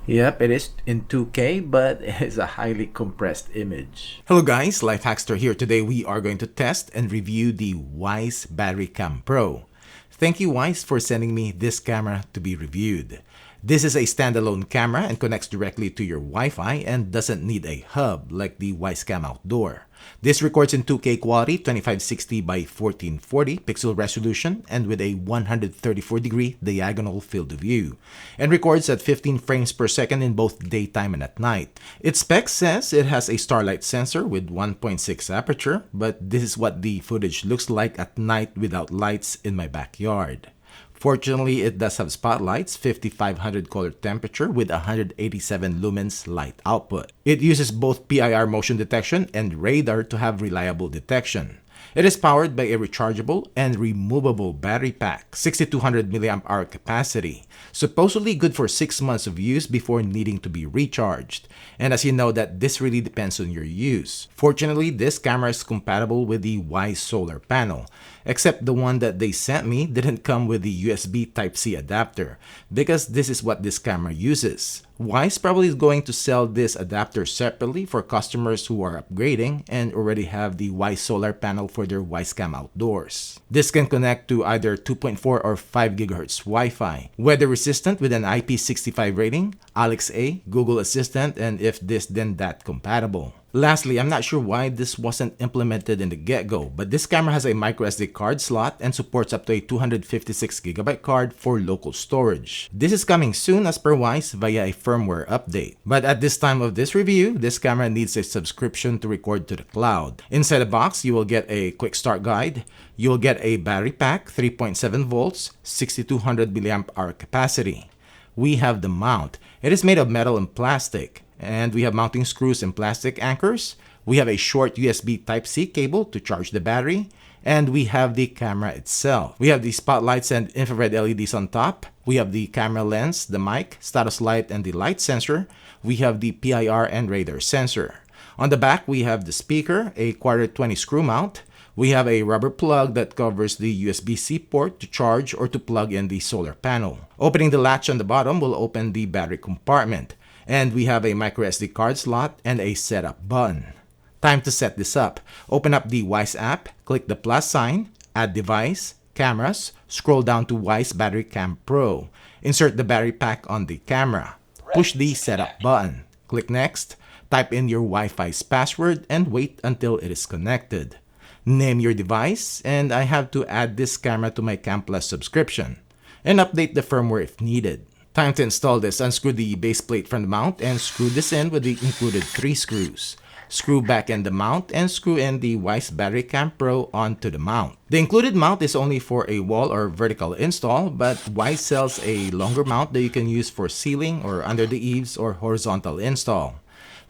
Yep, it is in 2K, but it is a highly compressed image. Hello guys, LifeHackster here. Today we are going to test and review the Wyze Battery Cam Pro. Thank you Wyze for sending me this camera to be reviewed. This is a standalone camera and connects directly to your Wi-Fi and doesn't need a hub like the Wyze Cam Outdoor. This records in 2K quality, 2560 by 1440 pixel resolution and with a 134-degree diagonal field of view, and records at 15 frames per second in both daytime and at night. Its spec says it has a starlight sensor with 1.6 aperture, but this is what the footage looks like at night without lights in my backyard. Fortunately, it does have spotlights, 5500 color temperature with 187 lumens light output. It uses both PIR motion detection and radar to have reliable detection. It is powered by a rechargeable and removable battery pack, 6200 mAh capacity, supposedly good for 6 months of use before needing to be recharged. And as you know, that this really depends on your use. Fortunately, this camera is compatible with the Wyze solar panel, except the one that they sent me didn't come with the USB Type-C adapter, because this is what this camera uses. Wyze probably is going to sell this adapter separately for customers who are upgrading and already have the Wyze solar panel for their Wyze Cam Outdoors. This can connect to either 2.4 or 5 GHz Wi-Fi, weather resistant with an IP65 rating, Alexa, Google Assistant, and if this then that compatible. Lastly, I'm not sure why this wasn't implemented in the get-go, but this camera has a microSD card slot and supports up to a 256GB card for local storage. This is coming soon as per Wyze via a firmware update. But at this time of this review, this camera needs a subscription to record to the cloud. Inside the box, you will get a quick start guide. You will get a battery pack, 3.7 volts, 6200 mAh capacity. We have the mount. It is made of metal and plastic. And we have mounting screws and plastic anchors. We have a short USB Type-C cable to charge the battery. And we have the camera itself. We have the spotlights and infrared LEDs on top. We have the camera lens, the mic, status light, and the light sensor. We have the PIR and radar sensor. On the back, we have the speaker, a quarter 20 screw mount. We have a rubber plug that covers the USB-C port to charge or to plug in the solar panel. Opening the latch on the bottom will open the battery compartment. And we have a microSD card slot and a setup button. Time to set this up. Open up the Wyze app, click the plus sign, add device, cameras, scroll down to Wyze Battery Cam Pro. Insert the battery pack on the camera. Push the setup button. Click next, type in your Wi-Fi's password and wait until it is connected. Name your device, and I have to add this camera to my Cam Plus subscription and update the firmware if needed. Time to install this. Unscrew the base plate from the mount and screw this in with the included 3 screws. Screw back in the mount and screw in the Wyze Battery Cam Pro onto the mount. The included mount is only for a wall or vertical install, but Wyze sells a longer mount that you can use for ceiling or under the eaves or horizontal install.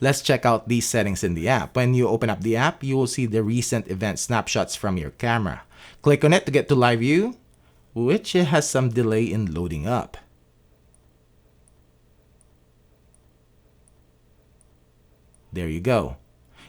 Let's check out these settings in the app. When you open up the app, you will see the recent event snapshots from your camera. Click on it to get to live view, which has some delay in loading up. There you go.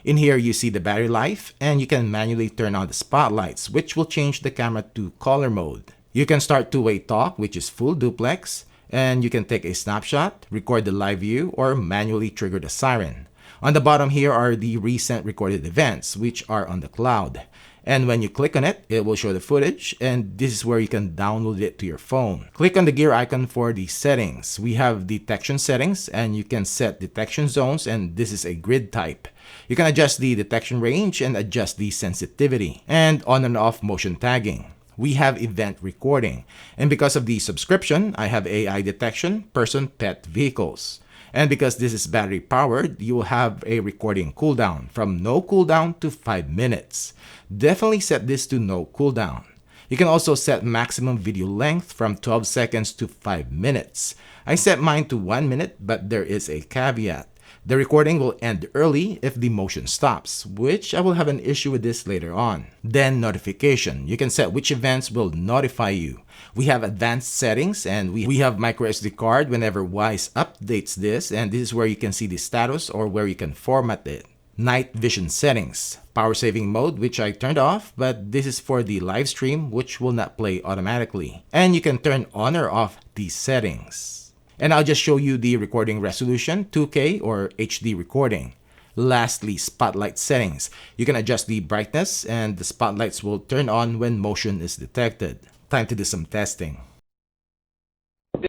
In here, you see the battery life, and you can manually turn on the spotlights, which will change the camera to color mode. You can start two-way talk, which is full duplex, and you can take a snapshot, record the live view, or manually trigger the siren. On the bottom here are the recent recorded events, which are on the cloud. And when you click on it, it will show the footage, and this is where you can download it to your phone. Click on the gear icon for the settings. We have detection settings, and you can set detection zones, and this is a grid type. You can adjust the detection range and adjust the sensitivity, and on and off motion tagging. We have event recording, and because of the subscription, I have AI detection, person, pet, vehicles. And because this is battery powered, you will have a recording cooldown from no cooldown to 5 minutes. Definitely set this to no cooldown. You can also set maximum video length from 12 seconds to 5 minutes. I set mine to 1 minute, but there is a caveat. The recording will end early if the motion stops, which I will have an issue with this later on. Then notification. You can set which events will notify you. We have advanced settings, and we have microSD card whenever Wyze updates this, and this is where you can see the status or where you can format it. Night vision settings. Power saving mode, which I turned off, but this is for the live stream, which will not play automatically. And you can turn on or off these settings. And I'll just show you the recording resolution, 2K or HD recording. Lastly, spotlight settings. You can adjust the brightness and the spotlights will turn on when motion is detected. Time to do some testing.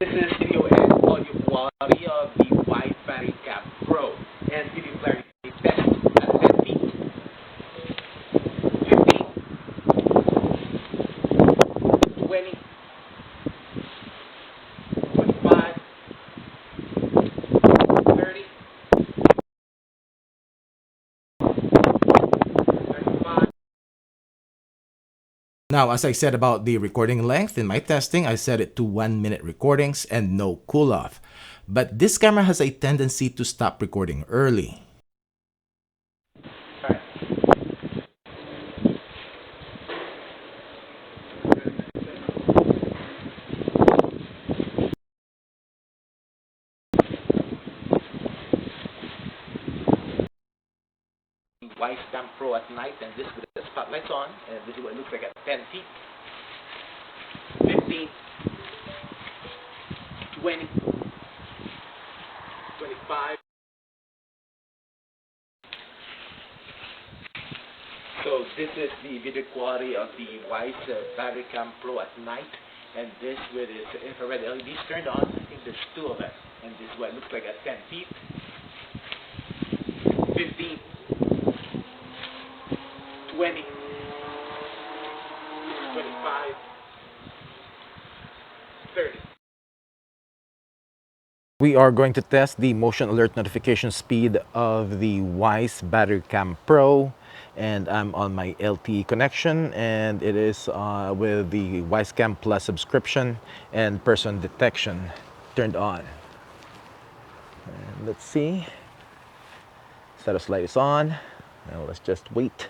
This is video and audio quality of the Wyze Battery Cam Pro and video clarity test at 10 feet, 15, 20, 25, 30, 35. Now, as I said about the recording length in my testing, I set it to 1-minute recordings and no cool off. But this camera has a tendency to stop recording early. Alright. Wyze Cam Pro at night, and this with the spotlights on, and this is what it looks like at 10 feet, 15, 20, 25. So this is the video quality of the Wyze Battery Cam Pro at night, and this with its infrared LEDs turned on. I think there's two of them, and this is what it looks like at 10 feet, 15, 20, 25, 30. We are going to test the motion alert notification speed of the Wyze Battery Cam Pro, and I'm on my LTE connection, and it is with the Wyze Cam Plus subscription and person detection turned on. And let's see. Status light is on. Now let's just wait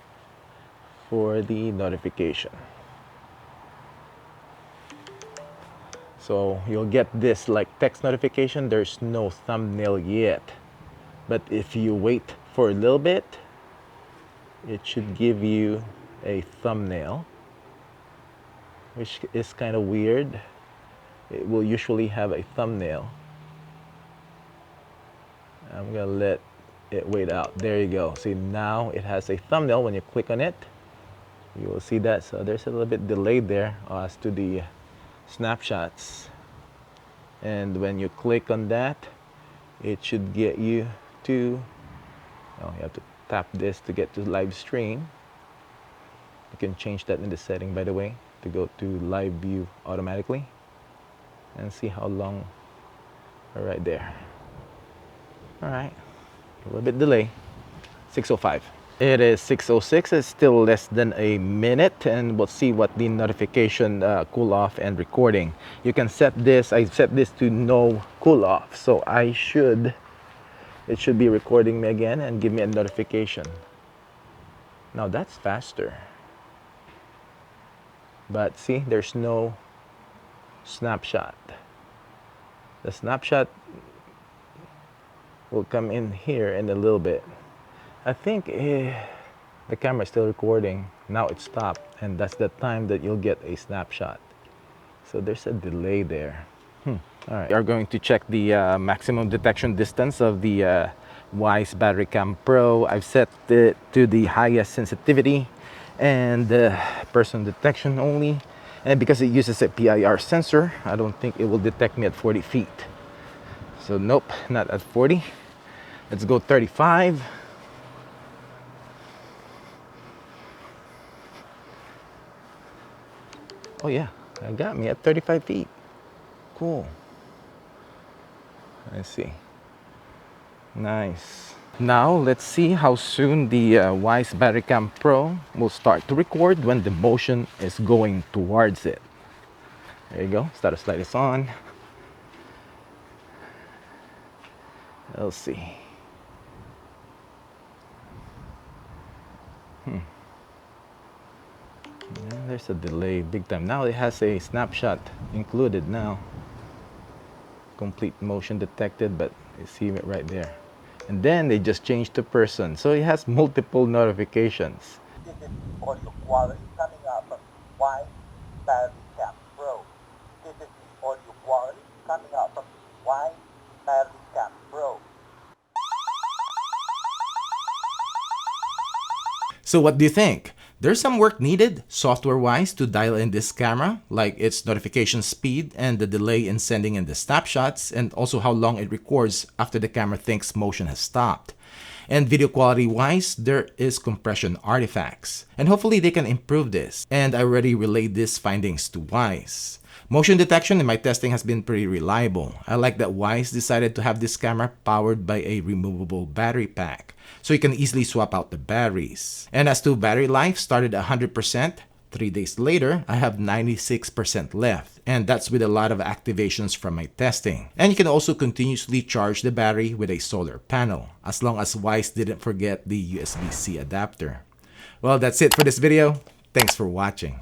for the notification. So you'll get this like text notification. There's no thumbnail yet, but if you wait for a little bit, it should give you a thumbnail, which is kind of weird. It will usually have a thumbnail. I'm gonna let it wait out. There you go. See, now it has a thumbnail. When you click on it, you will see that. So there's a little bit delayed there as to the snapshots, and when you click on that, it should get you to, oh, you have to tap this to get to live stream. You can change that in the setting, by the way, to go to live view automatically and see how long. Right there. All right, a little bit delay. 6:05. It is 6:06. It's still less than a minute, and we'll see what the notification cool off and recording. You can set this. I set this to no cool off, so it should be recording me again and give me a notification. Now that's faster. But see, there's no snapshot. The snapshot will come in here in a little bit. I think the camera is still recording. Now it stopped, and that's the time that you'll get a snapshot. So there's a delay there. All right, we are going to check the maximum detection distance of the Wyze Battery Cam Pro. I've set it to the highest sensitivity and person detection only. And because it uses a PIR sensor, I don't think it will detect me at 40 feet. So nope, not at 40. Let's go 35. Oh yeah, it got me at 35 feet. Cool. I see. Nice. Now let's see how soon the Wyze Battery Cam Pro will start to record when the motion is going towards it. There you go. Status light is on. Let's see. Yeah, there's a delay big time. Now it has a snapshot included now. Complete motion detected, but you see it right there. And then they just changed to person. So it has multiple notifications. This is audio quality coming out from Wyze Battery Cam Pro. This is the audio quality coming out from Wyze So what do you think? There's some work needed software-wise to dial in this camera, like its notification speed and the delay in sending in the snapshots, and also how long it records after the camera thinks motion has stopped. And video quality-wise, there is compression artifacts. And hopefully they can improve this. And I already relayed these findings to Wyze. Motion detection in my testing has been pretty reliable. I like that Wyze decided to have this camera powered by a removable battery pack, so you can easily swap out the batteries. And as to battery life, started at 100%. 3 days later, I have 96% left, and that's with a lot of activations from my testing. And you can also continuously charge the battery with a solar panel, as long as Wyze didn't forget the USB-C adapter. Well, that's it for this video. Thanks for watching.